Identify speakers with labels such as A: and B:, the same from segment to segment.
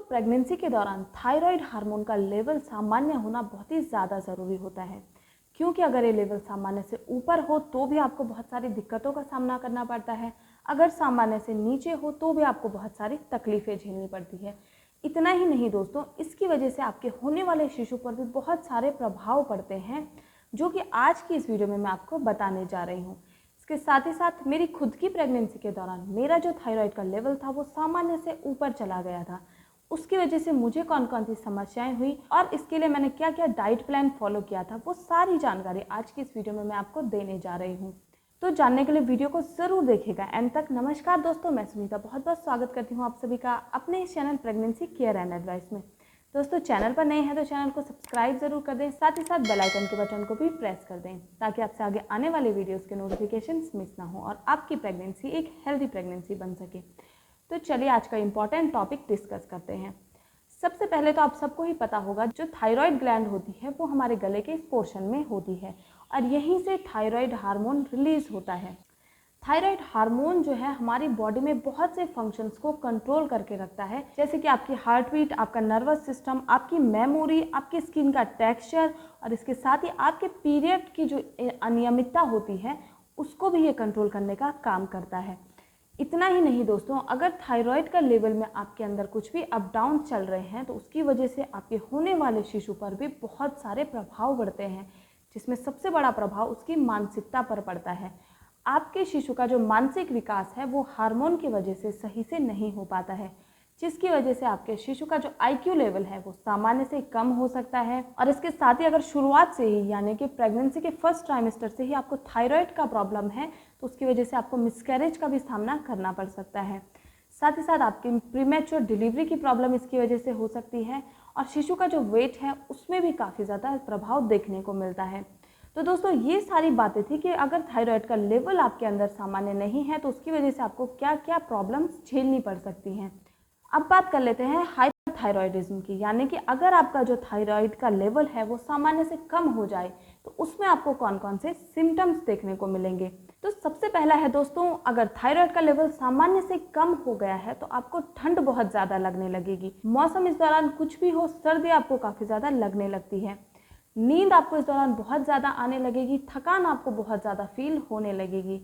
A: Pregnancy के दौरान thyroid hormone का लेवल सामान्य होना बहुत ही ज़्यादा ज़रूरी होता है, क्योंकि अगर ये लेवल सामान्य से ऊपर हो तो भी आपको बहुत सारी दिक्कतों का सामना करना पड़ता है, अगर सामान्य से नीचे हो तो भी आपको बहुत सारी तकलीफ़ें झेलनी पड़ती है। इतना ही नहीं दोस्तों, इसकी वजह से आपके होने वाले शिशु पर भी बहुत सारे प्रभाव पड़ते हैं, जो कि आज की इस वीडियो में मैं आपको बताने जा रही हूँ। इसके साथ ही साथ मेरी खुद की प्रेगनेंसी के दौरान मेरा जो थायराइड का लेवल था वो सामान्य से ऊपर चला गया था। उसकी वजह से मुझे कौन कौन सी समस्याएं हुई और इसके लिए मैंने क्या क्या डाइट प्लान फॉलो किया था, वो सारी जानकारी आज की इस वीडियो में मैं आपको देने जा रही हूँ। तो जानने के लिए वीडियो को ज़रूर देखिएगा एंड तक। नमस्कार दोस्तों, मैं सुनीता बहुत बहुत स्वागत करती हूँ आप सभी का अपने इस channel pregnancy care and advice में। दोस्तों, चैनल पर नए हैं तो चैनल को सब्सक्राइब जरूर कर दें, साथ ही साथ बेल आइकन के बटन को भी प्रेस कर दें ताकि आपसे आगे आने वाले वीडियोस के नोटिफिकेशंस मिस ना हो और आपकी प्रेगनेंसी एक हेल्दी प्रेगनेंसी बन सके। तो चलिए आज का इम्पॉर्टेंट टॉपिक डिस्कस करते हैं। सबसे पहले तो आप सबको ही पता होगा, जो थायराइड ग्लैंड होती है वो हमारे गले के इस पोर्शन में होती है और यहीं से थायराइड हार्मोन रिलीज होता है। थायराइड हार्मोन जो है हमारी बॉडी में बहुत से फंक्शंस को कंट्रोल करके रखता है, जैसे कि आपकी हार्ट बीट, आपका नर्वस सिस्टम, आपकी मेमोरी, आपकी स्किन का टेक्सचर और इसके साथ ही आपके पीरियड की जो अनियमितता होती है उसको भी ये कंट्रोल करने का काम करता है। इतना ही नहीं दोस्तों, अगर थायराइड का लेवल में आपके अंदर कुछ भी अप डाउन चल रहे हैं तो उसकी वजह से आपके होने वाले शिशु पर भी बहुत सारे प्रभाव पड़ते हैं, जिसमें सबसे बड़ा प्रभाव उसकी मानसिकता पर पड़ता है। आपके शिशु का जो मानसिक विकास है वो हार्मोन की वजह से सही से नहीं हो पाता है, जिसकी वजह से आपके शिशु का जो IQ लेवल है वो सामान्य से कम हो सकता है। और इसके साथ ही अगर शुरुआत से ही यानी कि प्रेगनेंसी के फर्स्ट ट्राइमेस्टर से ही आपको थायराइड का प्रॉब्लम है तो उसकी वजह से आपको मिसकैरेज का भी सामना करना पड़ सकता है। साथ ही साथ आपकी प्रीमैच्योर डिलीवरी की प्रॉब्लम इसकी वजह से हो सकती है और शिशु का जो वेट है उसमें भी काफ़ी ज़्यादा प्रभाव देखने को मिलता है। तो दोस्तों, ये सारी बातें थी कि अगर थायराइड का लेवल आपके अंदर सामान्य नहीं है तो उसकी वजह से आपको क्या क्या प्रॉब्लम्स झेलनी पड़ सकती हैं। अब बात कर लेते हैं हाइपरथायरॉयडिज्म की, यानी कि अगर आपका जो थायराइड का लेवल है वो सामान्य से कम हो जाए तो उसमें आपको कौन कौन से सिम्टम्स देखने को मिलेंगे। तो सबसे पहला है दोस्तों, अगर थायराइड का लेवल सामान्य से कम हो गया है तो आपको ठंड बहुत ज़्यादा लगने लगेगी। मौसम इस दौरान कुछ भी हो, सर्दी आपको काफ़ी ज़्यादा लगने लगती है। नींद आपको इस दौरान बहुत ज़्यादा आने लगेगी, थकान आपको बहुत ज़्यादा फील होने लगेगी।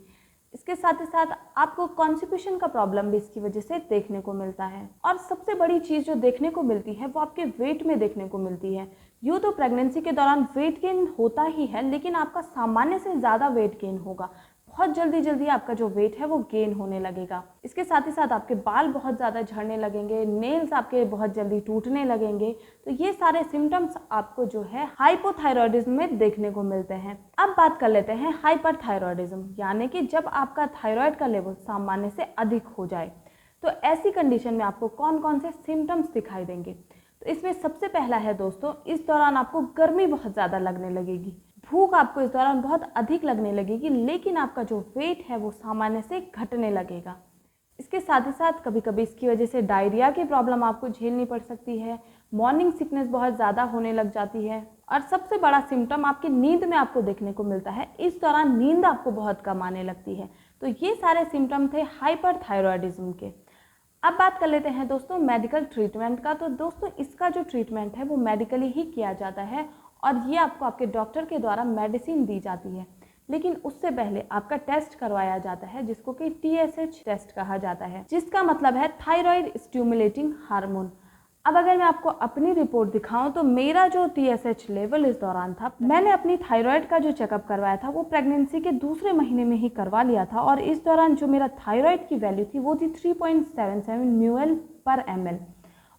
A: इसके साथ ही साथ आपको कॉन्स्टिपेशन का प्रॉब्लम भी इसकी वजह से देखने को मिलता है। और सबसे बड़ी चीज़ जो देखने को मिलती है वो आपके वेट में देखने को मिलती है। यूँ तो प्रेगनेंसी के दौरान वेट गेन होता ही है, लेकिन आपका सामान्य से ज़्यादा वेट गेन होगा। बहुत जल्दी आपका जो वेट है वो गेन होने लगेगा। इसके साथ ही साथ आपके बाल बहुत ज़्यादा झड़ने लगेंगे, नेल्स आपके बहुत जल्दी टूटने लगेंगे। तो ये सारे सिम्टम्स आपको जो है हाइपोथायरॉयडिज्म में देखने को मिलते हैं। अब बात कर लेते हैं हाइपरथायरॉयडिज्म, यानी कि जब आपका थायराइड का लेवल सामान्य से अधिक हो जाए तो ऐसी कंडीशन में आपको कौन कौन से सिम्टम्स दिखाई देंगे। तो इसमें सबसे पहला है दोस्तों, इस दौरान आपको गर्मी बहुत ज़्यादा लगने लगेगी, भूख आपको इस दौरान बहुत अधिक लगने लगेगी, लेकिन आपका जो वेट है वो सामान्य से घटने लगेगा। इसके साथ ही साथ कभी कभी इसकी वजह से डायरिया की प्रॉब्लम आपको झेलनी पड़ सकती है, मॉर्निंग सिकनेस बहुत ज़्यादा होने लग जाती है और सबसे बड़ा सिम्टम आपकी नींद में आपको देखने को मिलता है। इस दौरान नींद आपको बहुत कम आने लगती है। तो ये सारे सिम्टम थे हाइपरथायरॉयडिज्म के। अब बात कर लेते हैं दोस्तों मेडिकल ट्रीटमेंट का। तो दोस्तों, इसका जो ट्रीटमेंट है वो मेडिकली ही किया जाता है और ये आपको आपके डॉक्टर के द्वारा मेडिसिन दी जाती है, लेकिन उससे पहले आपका टेस्ट करवाया जाता है जिसको कि TSH टेस्ट कहा जाता है, जिसका मतलब है थायराइड स्टिमुलेटिंग हार्मोन। अब अगर मैं आपको अपनी रिपोर्ट दिखाऊं तो मेरा जो TSH लेवल इस दौरान था, मैंने अपनी थायराइड का जो चेकअप करवाया था वो प्रेगनेंसी के दूसरे महीने में ही करवा लिया था और इस दौरान जो मेरा थायराइड की वैल्यू थी वो थी 3.77 म्यूएल पर ml।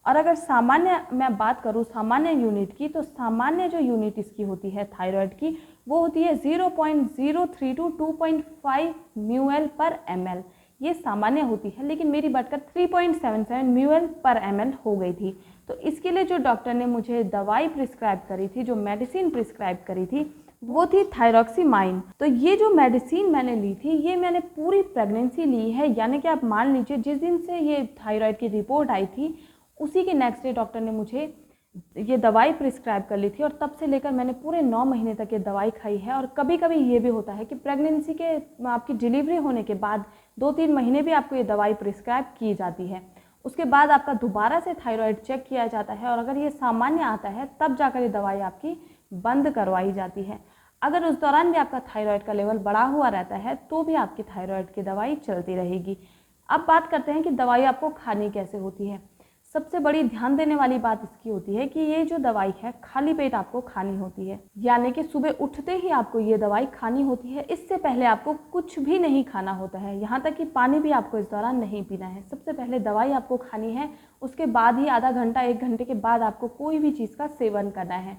A: और अगर सामान्य मैं बात करूँ सामान्य यूनिट की, तो सामान्य जो यूनिट इसकी होती है थायराइड की वो होती है 0.03 to 2.5 म्यूएल पर ml। ये सामान्य होती है, लेकिन मेरी बढ़कर 3.77 म्यूएल पर ml हो गई थी। तो इसके लिए जो डॉक्टर ने मुझे दवाई प्रिस्क्राइब करी थी, जो मेडिसिन प्रिस्क्राइब करी थी, वो थी थायरॉक्सीमाइन। तो ये जो मेडिसिन मैंने ली थी ये मैंने पूरी प्रेगनेंसी ली है, यानी कि आप मान लीजिए जिस दिन से ये थायराइड की रिपोर्ट आई थी उसी के नेक्स्ट डे डॉक्टर ने मुझे ये दवाई प्रिस्क्राइब कर ली थी और तब से लेकर मैंने पूरे 9 महीने तक ये दवाई खाई है। और कभी कभी ये भी होता है कि प्रेगनेंसी के आपकी डिलीवरी होने के बाद 2-3 महीने भी आपको ये दवाई प्रिस्क्राइब की जाती है। उसके बाद आपका दोबारा से थायराइड चेक किया जाता है और अगर ये सामान्य आता है तब जाकर ये दवाई आपकी बंद करवाई जाती है। अगर उस दौरान भी आपका थायराइड का लेवल बढ़ा हुआ रहता है तो भी आपकी थायराइड की दवाई चलती रहेगी। अब बात करते हैं कि दवाई आपको खानी कैसे होती है। सबसे बड़ी ध्यान देने वाली बात इसकी होती है कि ये जो दवाई है खाली पेट आपको खानी होती है, यानी कि सुबह उठते ही आपको ये दवाई खानी होती है। इससे पहले आपको कुछ भी नहीं खाना होता है, यहाँ तक कि पानी भी आपको इस दौरान नहीं पीना है। सबसे पहले दवाई आपको खानी है, उसके बाद ही आधा घंटा 1 घंटे के बाद आपको कोई भी चीज़ का सेवन करना है।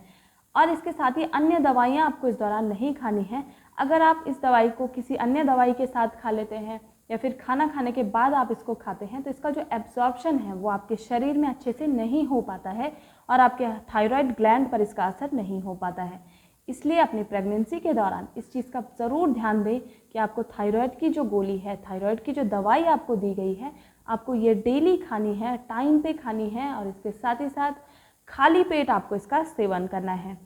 A: और इसके साथ ही अन्य दवाइयाँ आपको इस दौरान नहीं खानी है। अगर आप इस दवाई को किसी अन्य दवाई के साथ खा लेते हैं या फिर खाना खाने के बाद आप इसको खाते हैं तो इसका जो एब्जॉर्प्शन है वो आपके शरीर में अच्छे से नहीं हो पाता है और आपके थायराइड ग्लैंड पर इसका असर नहीं हो पाता है। इसलिए अपनी प्रेगनेंसी के दौरान इस चीज़ का ज़रूर ध्यान दें कि आपको थायराइड की जो गोली है, थायराइड की जो दवाई आपको दी गई है, आपको ये डेली खानी है, टाइम पे खानी है और इसके साथ ही साथ खाली पेट आपको इसका सेवन करना है।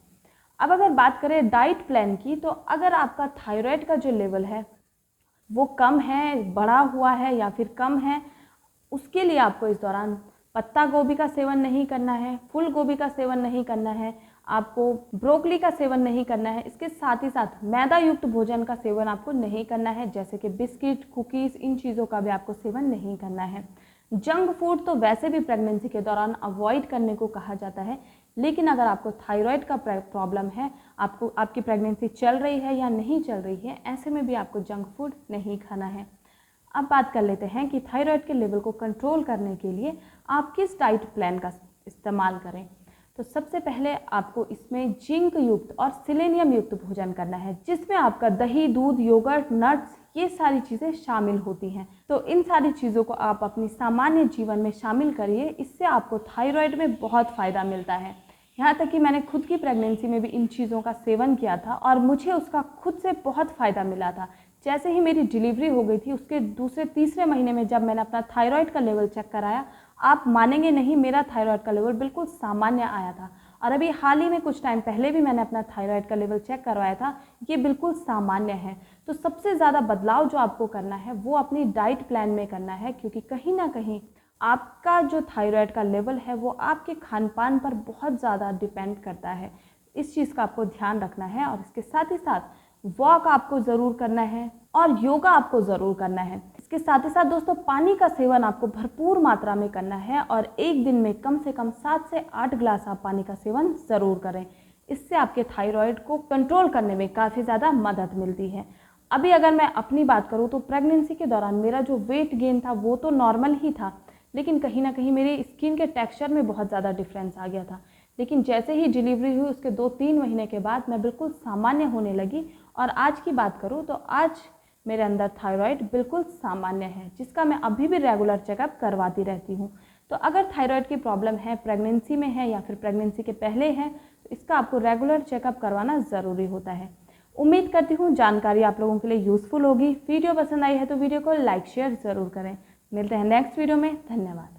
A: अब अगर बात करें डाइट प्लान की, तो अगर आपका थायराइड का जो लेवल है वो कम है, बढ़ा हुआ है या फिर कम है, उसके लिए आपको इस दौरान पत्ता गोभी का सेवन नहीं करना है, फूल गोभी का सेवन नहीं करना है, आपको ब्रोकली का सेवन नहीं करना है। इसके साथ ही साथ मैदा युक्त भोजन का सेवन आपको नहीं करना है, जैसे कि बिस्किट, कुकीज़, इन चीज़ों का भी आपको सेवन नहीं करना है। जंक फूड तो वैसे भी प्रेगनेंसी के दौरान अवॉइड करने को कहा जाता है, लेकिन अगर आपको थायराइड का प्रॉब्लम है, आपकी प्रेगनेंसी चल रही है या नहीं चल रही है, ऐसे में भी आपको जंक फूड नहीं खाना है। अब बात कर लेते हैं कि थायराइड के लेवल को कंट्रोल करने के लिए आप किस डाइट प्लान का इस्तेमाल करें। तो सबसे पहले आपको इसमें जिंक युक्त और सेलेनियम युक्त भोजन करना है, जिसमें आपका दही, दूध, योगर्ट, नट्स, ये सारी चीज़ें शामिल होती हैं। तो इन सारी चीज़ों को आप अपनी सामान्य जीवन में शामिल करिए, इससे आपको थायराइड में बहुत फ़ायदा मिलता है। यहाँ तक कि मैंने खुद की प्रेगनेंसी में भी इन चीज़ों का सेवन किया था और मुझे उसका खुद से बहुत फ़ायदा मिला था। जैसे ही मेरी डिलीवरी हो गई थी, उसके दूसरे तीसरे महीने में जब मैंने अपना थायराइड का लेवल चेक कराया, आप मानेंगे नहीं, मेरा थायराइड का लेवल बिल्कुल सामान्य आया था। और अभी हाल ही में कुछ टाइम पहले भी मैंने अपना थायराइड का लेवल चेक करवाया था, ये बिल्कुल सामान्य है। तो सबसे ज़्यादा बदलाव जो आपको करना है वो अपनी डाइट प्लान में करना है, क्योंकि कहीं ना कहीं आपका जो थायराइड का लेवल है वो आपके खान पान पर बहुत ज़्यादा डिपेंड करता है। इस चीज़ का आपको ध्यान रखना है और इसके साथ ही साथ वॉक आपको ज़रूर करना है और योगा आपको ज़रूर करना है। इसके साथ ही साथ दोस्तों, पानी का सेवन आपको भरपूर मात्रा में करना है और एक दिन में कम से कम 7 से 8 गिलास आप पानी का सेवन ज़रूर करें। इससे आपके थायराइड को कंट्रोल करने में काफ़ी ज़्यादा मदद मिलती है। अभी अगर मैं अपनी बात करूँ तो प्रेगनेंसी के दौरान मेरा जो वेट गेन था वो तो नॉर्मल ही था, लेकिन कहीं ना कहीं मेरी स्किन के टेक्सचर में बहुत ज़्यादा डिफरेंस आ गया था। लेकिन जैसे ही डिलीवरी हुई उसके 2-3 महीने के बाद मैं बिल्कुल सामान्य होने लगी और आज की बात करूँ तो आज मेरे अंदर थायराइड बिल्कुल सामान्य है, जिसका मैं अभी भी रेगुलर चेकअप करवाती रहती हूँ। तो अगर थायराइड की प्रॉब्लम है, प्रेगनेंसी में है या फिर प्रेगनेंसी के पहले है, तो इसका आपको रेगुलर चेकअप करवाना ज़रूरी होता है। उम्मीद करती हूँ जानकारी आप लोगों के लिए यूज़फुल होगी। वीडियो पसंद आई है तो वीडियो को लाइक शेयर ज़रूर करें। मिलते हैं नेक्स्ट वीडियो में। धन्यवाद।